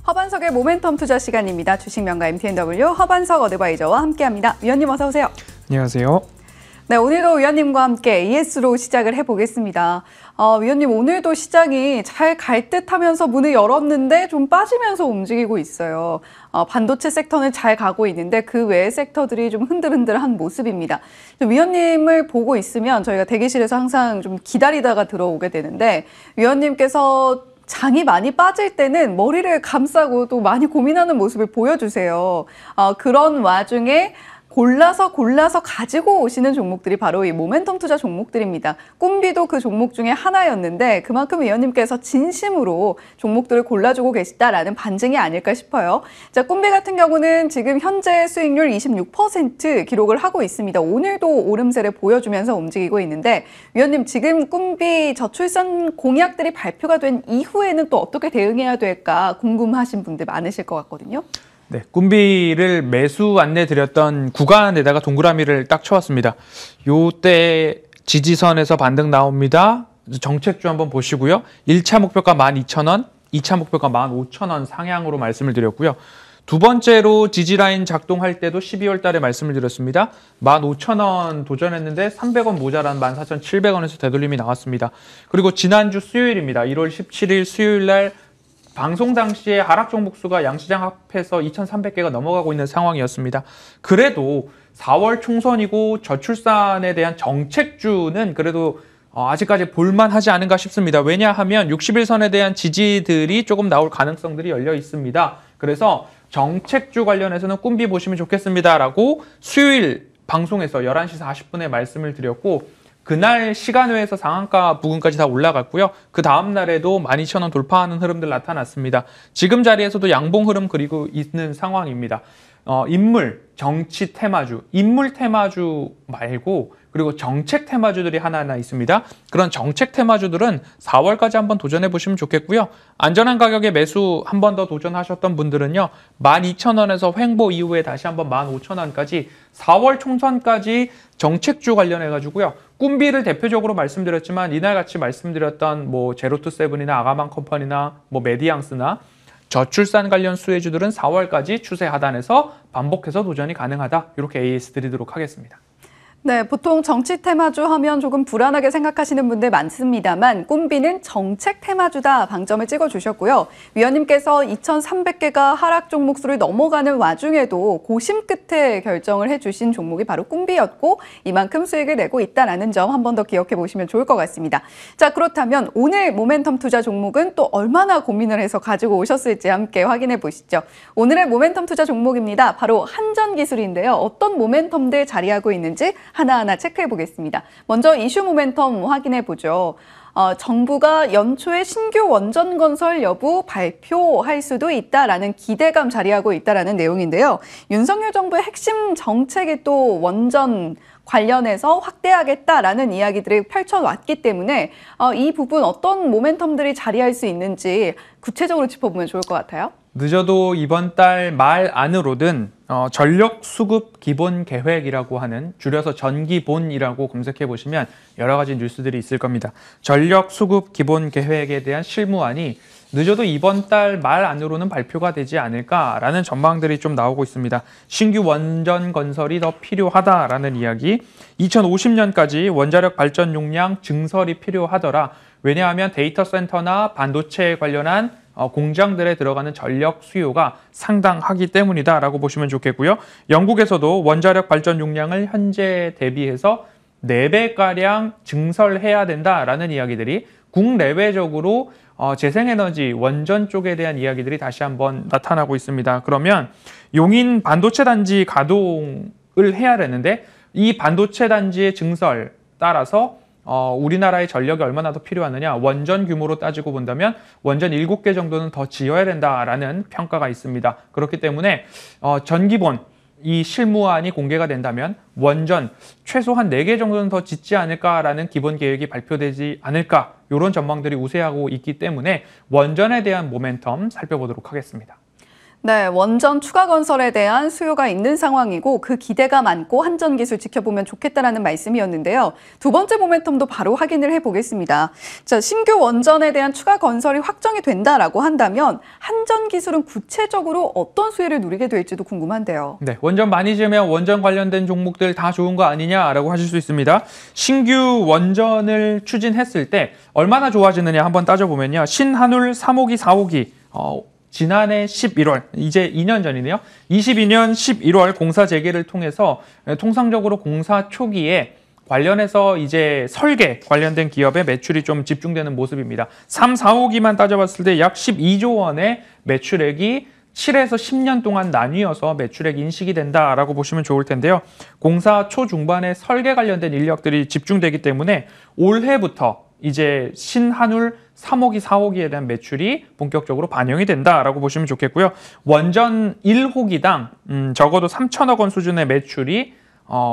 허반석의 모멘텀 투자 시간입니다. 주식명가 MTNW 허반석 어드바이저와 함께합니다. 위원님 어서 오세요. 안녕하세요. 네, 오늘도 위원님과 함께 AS로 시작을 해보겠습니다. 위원님 오늘도 시장이 잘 갈 듯하면서 문을 열었는데 좀 빠지면서 움직이고 있어요. 반도체 섹터는 잘 가고 있는데 그 외의 섹터들이 좀 흔들흔들한 모습입니다. 위원님을 보고 있으면 저희가 대기실에서 항상 좀 기다리다가 들어오게 되는데 위원님께서 장이 많이 빠질 때는 머리를 감싸고 또 많이 고민하는 모습을 보여주세요. 그런 와중에 골라서 가지고 오시는 종목들이 바로 이 모멘텀 투자 종목들입니다. 꿈비도 그 종목 중에 하나였는데 그만큼 위원님께서 진심으로 종목들을 골라주고 계시다라는 반증이 아닐까 싶어요. 자, 꿈비 같은 경우는 지금 현재 수익률 26% 기록을 하고 있습니다. 오늘도 오름세를 보여주면서 움직이고 있는데 위원님 지금 꿈비 저출산 공약들이 발표가 된 이후에는 또 어떻게 대응해야 될까 궁금하신 분들 많으실 것 같거든요. 네, 꿈비를 매수 안내 드렸던 구간에다가 동그라미를 딱 쳐왔습니다. 요때 지지선에서 반등 나옵니다. 정책주 한번 보시고요. 1차 목표가 12,000원, 2차 목표가 15,000원 상향으로 말씀을 드렸고요. 두 번째로 지지라인 작동할 때도 12월 달에 말씀을 드렸습니다. 15,000원 도전했는데 300원 모자란 14,700원에서 되돌림이 나왔습니다. 그리고 지난주 수요일입니다. 1월 17일 수요일 날 방송 당시에 하락 종목수가 양시장 합해서 2,300개가 넘어가고 있는 상황이었습니다. 그래도 4월 총선이고 저출산에 대한 정책주는 그래도 아직까지 볼만하지 않은가 싶습니다. 왜냐하면 60일선에 대한 지지들이 조금 나올 가능성들이 열려 있습니다. 그래서 정책주 관련해서는 꿈비 보시면 좋겠습니다라고 수요일 방송에서 11시 40분에 말씀을 드렸고 그날 시간외에서 상한가 부근까지 다 올라갔고요. 그 다음 날에도 12,000원 돌파하는 흐름들 나타났습니다. 지금 자리에서도 양봉 흐름 그리고 있는 상황입니다. 인물, 정치 테마주, 인물 테마주 말고 그리고 정책 테마주들이 하나하나 있습니다. 그런 정책 테마주들은 4월까지 한번 도전해 보시면 좋겠고요. 안전한 가격에 매수 한 번 더 도전하셨던 분들은요. 12,000원에서 횡보 이후에 다시 한번 15,000원까지 4월 총선까지 정책주 관련해 가지고요. 꿈비를 대표적으로 말씀드렸지만 이날같이 말씀드렸던 뭐 제로투세븐이나 아가만 컴퍼니나 뭐 메디앙스나 저출산 관련 수혜주들은 4월까지 추세 하단에서 반복해서 도전이 가능하다. 이렇게 AS 드리도록 하겠습니다. 네, 보통 정치 테마주 하면 조금 불안하게 생각하시는 분들 많습니다만 꿈비는 정책 테마주다 방점을 찍어주셨고요. 위원님께서 2,300개가 하락 종목수를 넘어가는 와중에도 고심 끝에 결정을 해주신 종목이 바로 꿈비였고 이만큼 수익을 내고 있다는 점 한 번 더 기억해 보시면 좋을 것 같습니다. 자, 그렇다면 오늘 모멘텀 투자 종목은 또 얼마나 고민을 해서 가지고 오셨을지 함께 확인해 보시죠. 오늘의 모멘텀 투자 종목입니다. 바로 한전기술인데요. 어떤 모멘텀들 자리하고 있는지 하나하나 체크해 보겠습니다. 먼저 이슈 모멘텀 확인해 보죠. 정부가 연초에 신규 원전 건설 여부 발표할 수도 있다라는 기대감 자리하고 있다라는 내용인데요. 윤석열 정부의 핵심 정책이 또 원전 관련해서 확대하겠다라는 이야기들을 펼쳐왔기 때문에 이 부분 어떤 모멘텀들이 자리할 수 있는지 구체적으로 짚어보면 좋을 것 같아요. 늦어도 이번 달 말 안으로든 전력 수급 기본 계획이라고 하는 줄여서 전기본이라고 검색해 보시면 여러 가지 뉴스들이 있을 겁니다. 전력 수급 기본 계획에 대한 실무안이 늦어도 이번 달 말 안으로는 발표가 되지 않을까라는 전망들이 좀 나오고 있습니다. 신규 원전 건설이 더 필요하다라는 이야기, 2050년까지 원자력 발전 용량 증설이 필요하더라. 왜냐하면 데이터 센터나 반도체에 관련한 공장들에 들어가는 전력 수요가 상당하기 때문이다라고 보시면 좋겠고요. 영국에서도 원자력 발전 용량을 현재 대비해서 4배가량 증설해야 된다라는 이야기들이 국내외적으로 재생에너지 원전 쪽에 대한 이야기들이 다시 한번 나타나고 있습니다. 그러면 용인 반도체 단지 가동을 해야 되는데 이 반도체 단지의 증설 따라서 우리나라의 전력이 얼마나 더 필요하느냐, 원전 규모로 따지고 본다면 원전 7개 정도는 더 지어야 된다라는 평가가 있습니다. 그렇기 때문에 전기본 이 실무안이 공개가 된다면 원전 최소한 4개 정도는 더 짓지 않을까라는 기본 계획이 발표되지 않을까, 이런 전망들이 우세하고 있기 때문에 원전에 대한 모멘텀 살펴보도록 하겠습니다. 네, 원전 추가 건설에 대한 수요가 있는 상황이고 그 기대가 많고 한전기술 지켜보면 좋겠다라는 말씀이었는데요. 두 번째 모멘텀도 바로 확인을 해보겠습니다. 자, 신규 원전에 대한 추가 건설이 확정이 된다라고 한다면 한전기술은 구체적으로 어떤 수혜를 누리게 될지도 궁금한데요. 네, 원전 많이 지으면 원전 관련된 종목들 다 좋은 거 아니냐라고 하실 수 있습니다. 신규 원전을 추진했을 때 얼마나 좋아지느냐 한번 따져보면요. 신한울 3호기, 4호기 지난해 11월, 이제 2년 전이네요. 22년 11월 공사 재개를 통해서 통상적으로 공사 초기에 관련해서 이제 설계 관련된 기업의 매출이 좀 집중되는 모습입니다. 3, 4호기만 따져봤을 때 약 12조 원의 매출액이 7에서 10년 동안 나뉘어서 매출액 인식이 된다라고 보시면 좋을 텐데요. 공사 초중반에 설계 관련된 인력들이 집중되기 때문에 올해부터 이제 신한울 3호기, 4호기에 대한 매출이 본격적으로 반영이 된다라고 보시면 좋겠고요. 원전 1호기당 적어도 3천억 원 수준의 매출이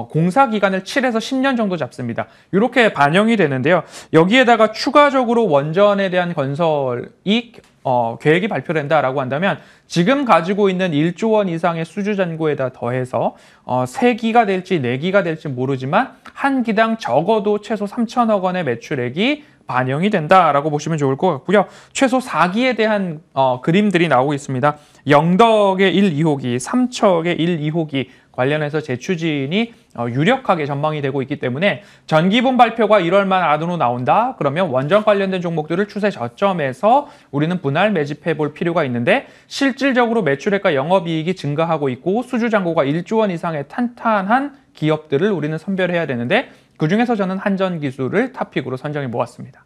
공사 기간을 7에서 10년 정도 잡습니다. 이렇게 반영이 되는데요. 여기에다가 추가적으로 원전에 대한 건설이 계획이 발표된다라고 한다면 지금 가지고 있는 1조 원 이상의 수주 잔고에다 더해서 3기가 될지 4기가 될지 모르지만 한 기당 적어도 최소 3천억 원의 매출액이 반영이 된다라고 보시면 좋을 것 같고요. 최소 4기에 대한 그림들이 나오고 있습니다. 영덕의 1, 2호기, 삼척의 1, 2호기 관련해서 재추진이 유력하게 전망이 되고 있기 때문에 전기분 발표가 1월 말 안으로 나온다? 그러면 원전 관련된 종목들을 추세 저점에서 우리는 분할 매집해 볼 필요가 있는데 실질적으로 매출액과 영업이익이 증가하고 있고 수주 잔고가 1조 원 이상의 탄탄한 기업들을 우리는 선별해야 되는데 그중에서 저는 한전기술을 탑픽으로 선정해 보았습니다.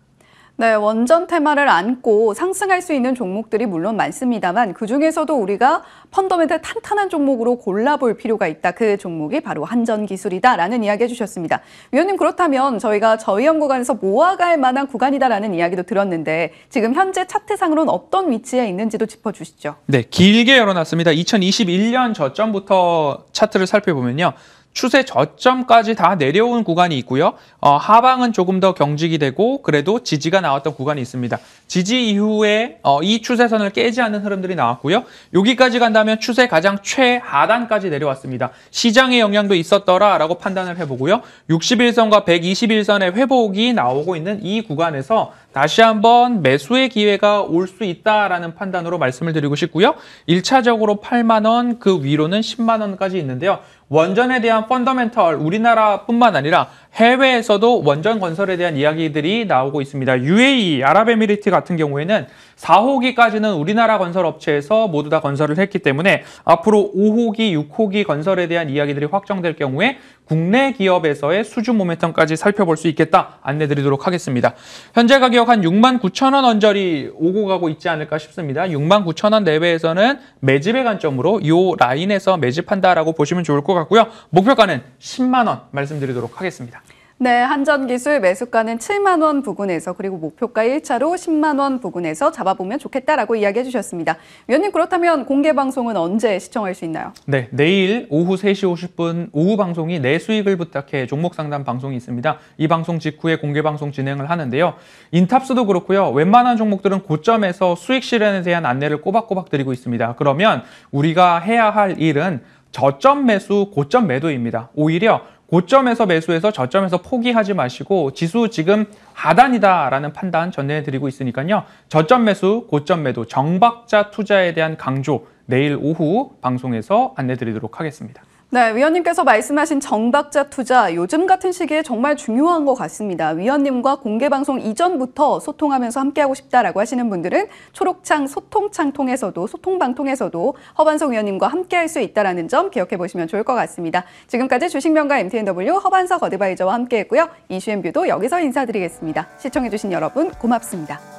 네, 원전 테마를 안고 상승할 수 있는 종목들이 물론 많습니다만 그중에서도 우리가 펀더멘탈 탄탄한 종목으로 골라볼 필요가 있다. 그 종목이 바로 한전기술이다라는 이야기 해주셨습니다. 위원님, 그렇다면 저희가 저희 연구관에서 모아갈 만한 구간이다라는 이야기도 들었는데 지금 현재 차트상으로는 어떤 위치에 있는지도 짚어주시죠. 네, 길게 열어놨습니다. 2021년 저점부터 차트를 살펴보면요. 추세 저점까지 다 내려온 구간이 있고요. 하방은 조금 더 경직이 되고 그래도 지지가 나왔던 구간이 있습니다. 지지 이후에 이 추세선을 깨지 않는 흐름들이 나왔고요. 여기까지 간다면 추세 가장 최하단까지 내려왔습니다. 시장의 영향도 있었더라라고 판단을 해보고요. 61선과 121선의 회복이 나오고 있는 이 구간에서 다시 한번 매수의 기회가 올 수 있다라는 판단으로 말씀을 드리고 싶고요. 1차적으로 8만 원, 그 위로는 10만 원까지 있는데요. 원전에 대한 펀더멘털 우리나라뿐만 아니라 해외에서도 원전 건설에 대한 이야기들이 나오고 있습니다. UAE, 아랍에미리트 같은 경우에는 4호기까지는 우리나라 건설 업체에서 모두 다 건설을 했기 때문에 앞으로 5호기, 6호기 건설에 대한 이야기들이 확정될 경우에 국내 기업에서의 수주 모멘텀까지 살펴볼 수 있겠다 안내드리도록 하겠습니다. 현재 가격 한 69,000원 언저리 오고 가고 있지 않을까 싶습니다. 69,000원 내외에서는 매집의 관점으로 이 라인에서 매집한다라고 보시면 좋을 것 같고요. 목표가는 10만 원 말씀드리도록 하겠습니다. 네, 한전기술 매수가는 7만 원 부근에서 그리고 목표가 1차로 10만 원 부근에서 잡아보면 좋겠다라고 이야기해 주셨습니다. 위원님, 그렇다면 공개 방송은 언제 시청할 수 있나요? 네, 내일 오후 3시 50분 오후 방송이 내 수익을 부탁해 종목 상담 방송이 있습니다. 이 방송 직후에 공개 방송 진행을 하는데요. 인탑스도 그렇고요. 웬만한 종목들은 고점에서 수익 실현에 대한 안내를 꼬박꼬박 드리고 있습니다. 그러면 우리가 해야 할 일은 저점 매수, 고점 매도입니다. 오히려 고점에서 매수해서 저점에서 포기하지 마시고 지수 지금 하단이다라는 판단 전해드리고 있으니까요. 저점 매수, 고점 매도, 정박자 투자에 대한 강조 내일 오후 방송에서 안내드리도록 하겠습니다. 네, 위원님께서 말씀하신 정박자 투자 요즘 같은 시기에 정말 중요한 것 같습니다. 위원님과 공개방송 이전부터 소통하면서 함께하고 싶다라고 하시는 분들은 초록창 소통창 통해서도 소통방 통해서도 허반석 위원님과 함께할 수 있다는 점 기억해 보시면 좋을 것 같습니다. 지금까지 주식명가 MTNW 허반석 어드바이저와 함께했고요. 이슈앤뷰도 여기서 인사드리겠습니다. 시청해 주신 여러분 고맙습니다.